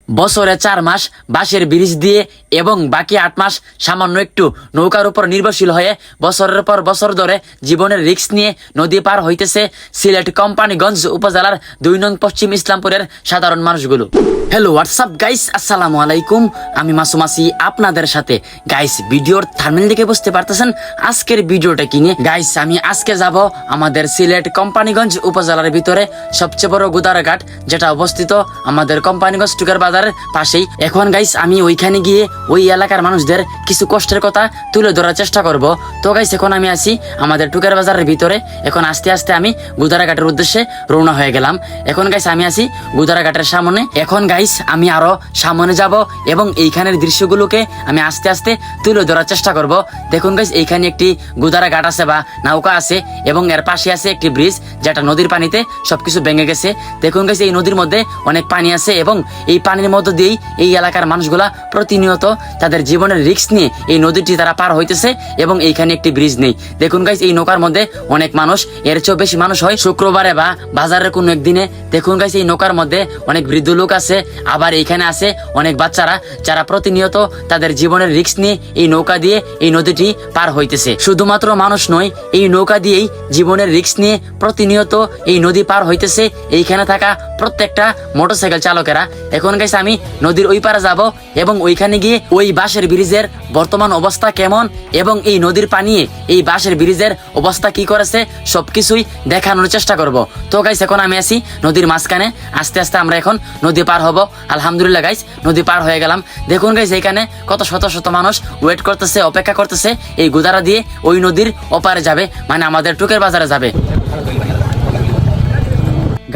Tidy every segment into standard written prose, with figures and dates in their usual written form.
বছরে 4 মাস বাঁশের ব্রিজ দিয়ে এবং বাকি 8 মাস সামান্য একটু নৌকার উপর নির্ভরশীল হয়ে বছরের পর বছর ধরে জীবনের রিস্ক নিয়ে নদী পার হইতেছে সিলেট কোম্পানিগঞ্জ উপজেলার 2 নং পশ্চিম ইসলামপুরের সাধারণ মানুষগুলো। হ্যালো হোয়াটসঅ্যাপ গাইস, আসসালামু আলাইকুম। আমি মাসুম আছি আপনাদের সাথে। গাইস, ভিডিওর থাম্বনেল দেখে বুঝতে পারতেছেন আজকের ভিডিওটা কি নিয়ে। গাইস, আমি আজকে যাব আমাদের সিলেট কোম্পানিগঞ্জ উপজেলার ভিতরে সবচেয়ে বড় গুদারাঘাট, যেটা অবস্থিত আমাদের কোম্পানিগঞ্জ টুকার বাজারের পাশেই। এখন গাইস, আমি ওইখানে গিয়ে ওই এলাকার মানুষদের কিছু কষ্টের কথা তুলে ধরার চেষ্টা করব। তো গাইস, এখন আমি আছি আমাদের টুকার বাজারের ভিতরে। এখন আস্তে আস্তে আমি গুদারাঘাটের উদ্দেশ্যে রওনা হয়ে গেলাম। এখন গাইস, আমি আছি গুদারাঘাটের সামনে। এখন গাইস, আমি আরো সামনে যাব এবং এইখানের দৃশ্যগুলোকে আমি আস্তে আস্তে তুলে ধরার চেষ্টা করব। দেখুন গাইস, এইখানে একটি গুদারাঘাট আছে বা নৌকা আছে এবং এর পাশে আছে একটি ব্রিজ, যেটা নদীর পানিতে সবকিছু ভেঙে গেছে। দেখুন গাইস, এই নদীর মধ্যে অনেক পানি আছে এবং এই পানির মধ্য দিয়েই এই এলাকার মানুষগুলা প্রতিনিয়ত তাদের জীবনের রিস্ক নিয়ে এই নদীটি তারা পার হইতেছে এবং এইখানে একটি ব্রিজ নেই। দেখুন গাইস, এই নৌকার মধ্যে অনেক মানুষ, এর চেয়েও বেশি মানুষ হয় শুক্রবারে বা বাজারের কোনো একদিনে। দেখুন গাইস, এই নৌকার মধ্যে অনেক বৃদ্ধ লোক আছে, আবার এইখানে আছে অনেক বাচ্চারা, যারা প্রতিনিয়ত তাদের জীবনের রিস্ক নিয়ে এই নৌকা দিয়ে এই নদীটি পার হইতেছে। শুধুমাত্র মানুষ নয়, এই নৌকা দিয়েই জীবনের রিস্ক নিয়ে প্রতিনিয়ত এই নদী পার হইতেছে এইখানে থাকা প্রত্যেকটা মোটরসাইকেল চালকেরা। এখন গাইস, আমি নদীর ওই পারে যাব এবং ওইখানে গিয়ে ওই বাঁশের ব্রিজের বর্তমান অবস্থা কেমন এবং এই নদীর পানি এই বাঁশের ব্রিজের অবস্থা কি করেছে সবকিছুই দেখানোর চেষ্টা করব। তো গাইস, এখন আমি আছি নদীর মাঝখানে। আস্তে আস্তে আমরা এখন নদী পার হব। আলহামদুলিল্লাহ গাইস, নদী পার হয়ে গেলাম। দেখুন গাইস, এখানে কত শত শত মানুষ ওয়েট করতেছে, অপেক্ষা করতেছে এই গুদারা দিয়ে ওই নদীর ওপারে যাবে, মানে আমাদের টুকের বাজারে যাবে।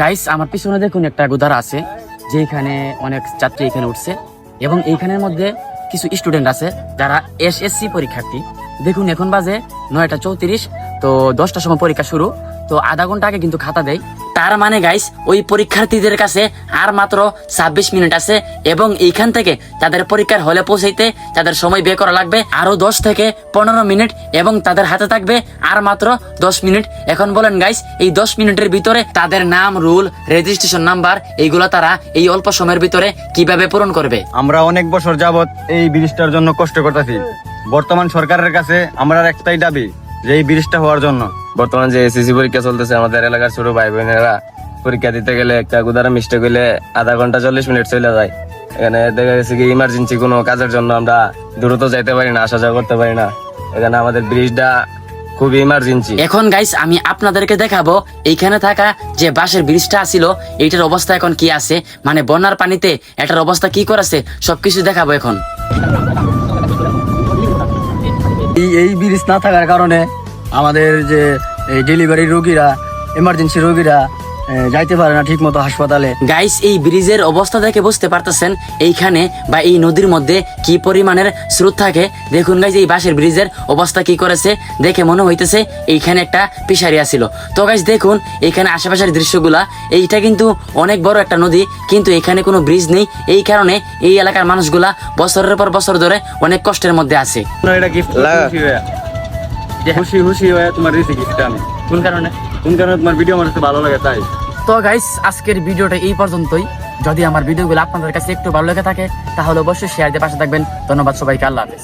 গাইস, আমার পিছনে দেখুন একটা গুদারা আছে, যেখানে অনেক যাত্রী এখানে উঠছে এবং এইখানের মধ্যে কিছু স্টুডেন্ট আছে যারা এসএসসি পরীক্ষার্থী। দেখুন, এখন বাজে 9:34, তো 10টার সময় পরীক্ষা শুরু, তো আধা ঘন্টা আগে কিন্তু খাতা দেয়। তার মানে গাইস, ওই পরীক্ষার্থীদের কাছে আর মাত্র 26 মিনিট আছে এবং এইখান থেকে তাদের পরীক্ষার হলে পৌঁছাইতে তাদের সময় বের করা লাগবে আরো 10 থেকে 15 মিনিট এবং তাদের হাতে থাকবে আর মাত্র 10 মিনিট। এখন বলেন গাইস, এই 10 মিনিটের ভিতরে তাদের নাম, রুল, রেজিস্ট্রেশন নাম্বার এইগুলা তারা এই অল্প সময়ের ভিতরে কিভাবে পূরণ করবে? আমরা অনেক বছর যাবত এই ব্রিজটার জন্য কষ্ট করতেছি। বর্তমান সরকারের কাছে আমরা একটাই দাবি যে এই ব্রিজটা হওয়ার জন্য। বর্তমান যে এসএসসি পরীক্ষা চলতেছে, আমাদের এলাকার ছোট ভাই বোনেরা পরীক্ষা দিতে গেলে একটা গুদারা মিস্টেক হইলে আধা ঘন্টা 40 মিনিট চলে যায়। এখানে দেখা গেছে কি ইমার্জেন্সি কোনো কাজের জন্য আমরা দ্রুত যাইতে পারি না, আসা যাওয়া করতে পারি না। এখানে আমাদের ব্রিজটা খুবই ইমার্জেন্সি। এখন গাইস, আমি আপনাদেরকে দেখাবো এইখানে থাকা যে বাঁশের ব্রিজটা ছিল এইটার অবস্থা এখন কি আছে, মানে বন্যার পানিতে এটার অবস্থা কি করেছে সবকিছু দেখাবো এখন। এই ব্রিজ না থাকার কারণে আমাদের যে ডেলিভারি রোগীরা, এমার্জেন্সি রোগীরা যাইতে পারে না ঠিক মতো হাসপাতালে। গাইস, এই ব্রিজের অবস্থা দেখে বুঝতে পারতেছেন এইখানে বা এই নদীর মধ্যে কি পরিমাণের স্রোত থাকে। দেখুন গাইস, এই বাঁশের ব্রিজের অবস্থা কি করেছে, দেখে মনে হইতেছে এইখানে একটা ফিশারি আছিল। তো গাইস, দেখুন এইখানে আশেপাশের দৃশ্যগুলা, এইটা কিন্তু অনেক বড় একটা নদী, কিন্তু এখানে কোনো ব্রিজ নেই। এই কারণে এই এলাকার মানুষগুলা বছরের পর বছর ধরে অনেক কষ্টের মধ্যে আছে। এটা গিফট খুশি খুশি হয়ে তোমার দিয়েছি গিফটটা আমি। কোন কারণে তোমার ভিডিও আমার কাছে ভালো লাগে তাই। তো গাইস, আজকের ভিডিওটা এই পর্যন্তই। যদি আমার ভিডিওগুলো আপনাদের কাছে একটু ভালো লেগে থাকে তাহলে অবশ্যই শেয়ার দিয়ে পাশে থাকবেন। ধন্যবাদ সবাইকে, আল্লাহ হাফেজ।